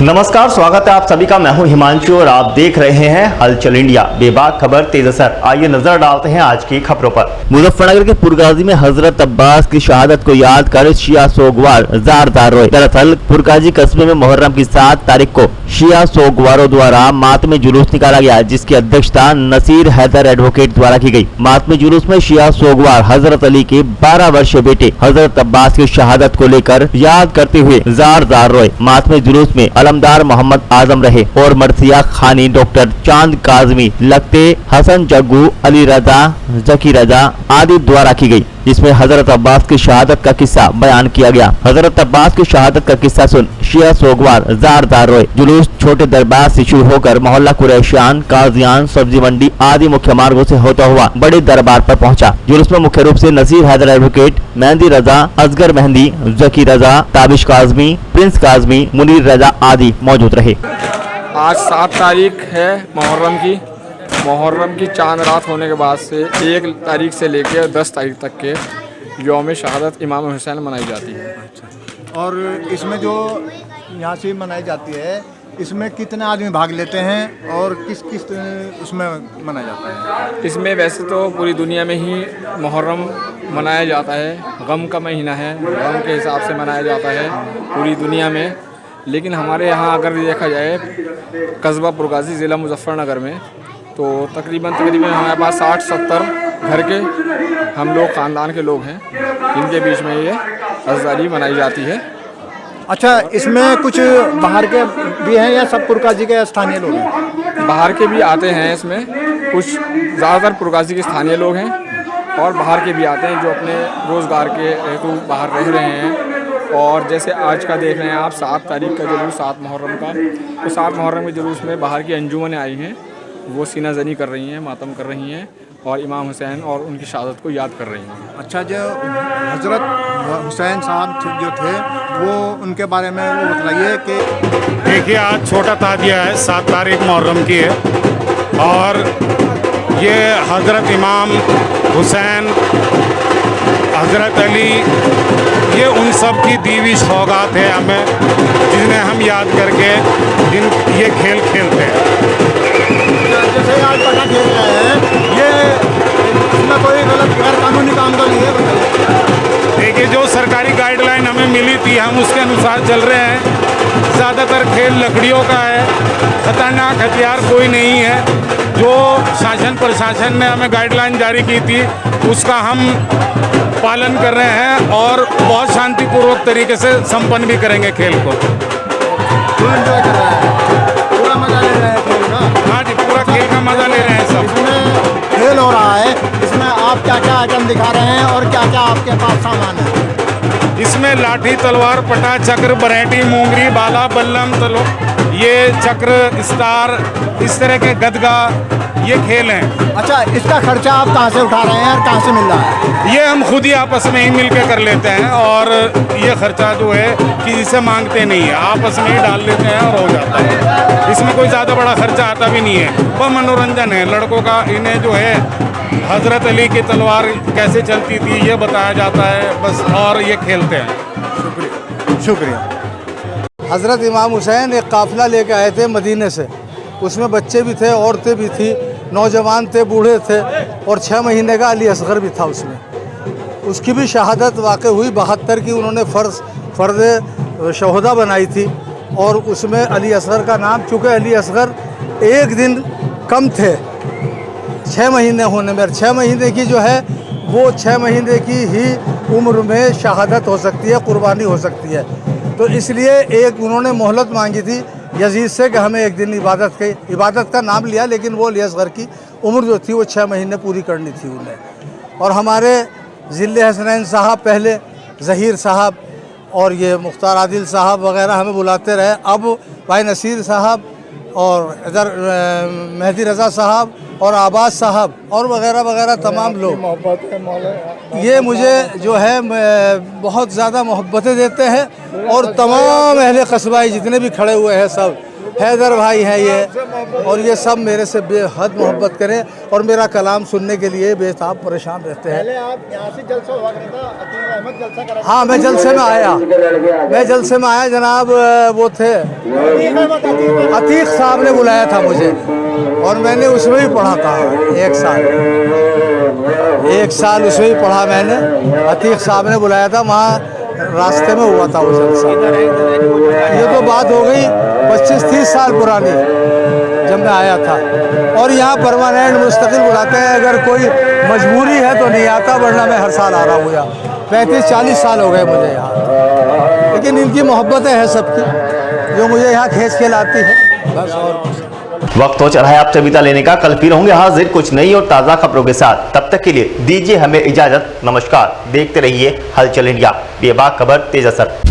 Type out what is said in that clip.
नमस्कार, स्वागत है आप सभी का। मैं हूं हिमांशु और आप देख रहे हैं हलचल इंडिया। बेबाक खबर तेज असर। आइए नजर डालते हैं आज की खबरों पर। मुजफ्फरनगर के पुरकाजी में हजरत अब्बास की शहादत को याद कर शिया सोगवार जार रोए। दरअसल पुरकाजी कस्बे में मुहर्रम की 7 तारीख को शिया सोगवारों द्वारा मातमी जुलूस निकाला गया, जिसकी अध्यक्षता नसीर हैदर एडवोकेट द्वारा की गई। मातमी जुलूस में शिया सोगवार हजरत अली के 12 वर्षीय बेटे हजरत अब्बास की शहादत को लेकर याद करते हुए जार रोए। मातमी जुलूस में अलमदार मोहम्मद आजम रहे और मर्सिया खानी, डॉक्टर चांद काजमी, लगते हसन जग्गू, अली रजा, जकी रजा आदि द्वारा की गई, जिसमें हजरत अब्बास की शहादत का किस्सा बयान किया गया। हजरत अब्बास की शहादत का किस्सा सुन शिया सोगवार जार रोए। जुलूस छोटे दरबार से शुरू होकर मोहल्ला कुरैशियान, काजियान, सब्जी मंडी आदि मुख्य मार्गों से होता हुआ बड़े दरबार पर पहुंचा। जुलूस में मुख्य रूप से नसीर हैदर एडवोकेट, मेहंदी रजा, असगर मेहंदी, जकी रजा, ताबिश काजमी, प्रिंस काजमी, मुनीर रजा आदि मौजूद रहे। आज 7 तारीख है मुहर्रम की चांद रात होने के बाद से 1 तारीख से लेकर 10 तारीख तक के यौम शहादत इमाम हुसैन मनाई जाती है। और इसमें जो यहाँ से मनाई जाती है, इसमें कितने आदमी भाग लेते हैं और किस किस उसमें मनाया जाता है? इसमें वैसे तो पूरी दुनिया में ही मुहर्रम मनाया जाता है। गम का महीना है, गम के हिसाब से मनाया जाता है पूरी दुनिया में। लेकिन हमारे यहाँ अगर देखा जाए कस्बा पुरकाजी ज़िला मुजफ्फरनगर में, तो तकरीबन हमारे पास 60-70 घर के हम लोग ख़ानदान के लोग हैं, इनके बीच में ये अज़ारी मनाई जाती है। अच्छा, इसमें कुछ बाहर के भी हैं या सब पुरकाजी के स्थानीय लोग हैं? बाहर के भी आते हैं इसमें, कुछ ज़्यादातर पुरकाजी के स्थानीय लोग हैं और बाहर के भी आते हैं जो अपने रोज़गार के हेतु बाहर रह रहे हैं। और जैसे आज का देख रहे हैं आप 7 तारीख का जुलूस, 7 मुहर्रम का, तो 7 मुहर्रम के जुलूस में बाहर की अंजुमनें आई हैं, वो सीना जनी कर रही हैं, मातम कर रही हैं और इमाम हुसैन और उनकी शहादत को याद कर रही हैं। अच्छा, जो हजरत हुसैन साहब जो थे वो उनके बारे में वो बताइए कि देखिए, आज छोटा ताजिया है, 7 तारीख मुहर्रम की है और ये हज़रत इमाम हुसैन, हज़रत अली, ये उन सब की दीवी सौगात है हमें, जिन्हें हम याद करके ये खेल खेलते हैं। जैसे आज पता खेल रहे हैं, ये इसमें कोई गलत गैर कानूनी काम तो नहीं है? देखिए, जो सरकारी गाइडलाइन हमें मिली थी हम उसके अनुसार चल रहे हैं। ज़्यादातर खेल लकड़ियों का है, खतरनाक हथियार कोई नहीं है। जो शासन प्रशासन ने हमें गाइडलाइन जारी की थी उसका हम पालन कर रहे हैं और बहुत शांतिपूर्वक तरीके से संपन्न भी करेंगे खेल को। एंजॉय कर रहे हैं, पूरा मजा ले रहे हैं खेल का? हाँ जी, पूरा खेल का मजा ले रहे हैं सब। इसमें खेल हो रहा है, इसमें आप क्या क्या आइटम दिखा रहे हैं और क्या क्या आपके पास सामान है? इसमें लाठी, तलवार, पटा, चक्र, बरेटी, मूंगरी, बाला, बल्लम, ये चक्र, स्टार, इस तरह के गदगा, ये खेल हैं। अच्छा, इसका खर्चा आप कहाँ से उठा रहे हैं और कहाँ से मिल रहा है? ये हम खुद ही आपस में ही मिल के कर लेते हैं और ये खर्चा जो है किसी से मांगते नहीं है, आपस में ही डाल लेते हैं और हो जाता है। इसमें कोई ज़्यादा बड़ा खर्चा आता भी नहीं है, वह मनोरंजन है लड़कों का। इन्हें जो है हज़रत अली की तलवार कैसे चलती थी ये बताया जाता है बस, और ये खेलते हैं। शुक्रिया। हज़रत इमाम हुसैन एक काफ़िला लेके आए थे मदीने से, उसमें बच्चे भी थे, औरतें भी थी, नौजवान थे, बूढ़े थे और 6 महीने का अली असगर भी था उसमें। उसकी भी शहादत वाक़ई हुई 72 की, उन्होंने फ़र्ज़ शहदा बनाई थी और उसमें अली असगर का नाम, चूँकि अली असगर 1 दिन कम थे 6 महीने होने में, 6 महीने की जो है वो 6 महीने की ही उम्र में शहादत हो सकती है, कुर्बानी हो सकती है। तो इसलिए एक उन्होंने मोहलत मांगी थी यजीद से कि हमें 1 दिन इबादत का नाम लिया, लेकिन वो अली असगर की उम्र जो थी वो 6 महीने पूरी करनी थी उन्हें। और हमारे ज़िले हसनैन साहब, पहले ज़हीर साहब और ये मुख्तार आदिल साहब वग़ैरह हमें बुलाते रहे। अब भाई नसीर साहब और इधर मेहंदी रज़ा साहब और आबाद साहब और वग़ैरह वग़ैरह तमाम लोग ये मुझे जो है बहुत ज़्यादा मोहब्बतें देते हैं और तमाम अहले कस्बाई जितने भी खड़े हुए हैं सब हैदर भाई हैं ये, और ये सब मेरे से बेहद मोहब्बत करें और मेरा कलाम सुनने के लिए बेताब परेशान रहते हैं। पहले आप यहाँ से जलसा हुआ करता था, अतीक अहमद जलसा करा। हाँ, मैं जलसे में आया, जनाब वो थे अतीक साहब ने बुलाया था मुझे, और मैंने उसमें भी पढ़ा था 1 साल उसमें भी पढ़ा मैंने। अतीक साहब ने बुलाया था, वहाँ रास्ते में हुआ था वो जलसा। ये तो बात हो गई 25-30 साल पुरानी, जब मैं आया था। और यहाँ परमानेंट मुस्तकिल बुलाते हैं, अगर कोई मजबूरी है तो नहीं आता, वरना मैं हर साल आ रहा हूँ यहाँ। 35-40 साल हो गए मुझे यहाँ, लेकिन इनकी मोहब्बतें हैं सबकी, जो मुझे यहाँ खींच के लाती है, बस। और वक्त हो चला है आपसे विदा लेने का। कल फिर होंगे हाजिर कुछ नई और ताज़ा खबरों के साथ। तब तक के लिए दीजिए हमें इजाजत। नमस्कार। देखते रहिए हलचल इंडिया, बेबाक खबर तेज असर।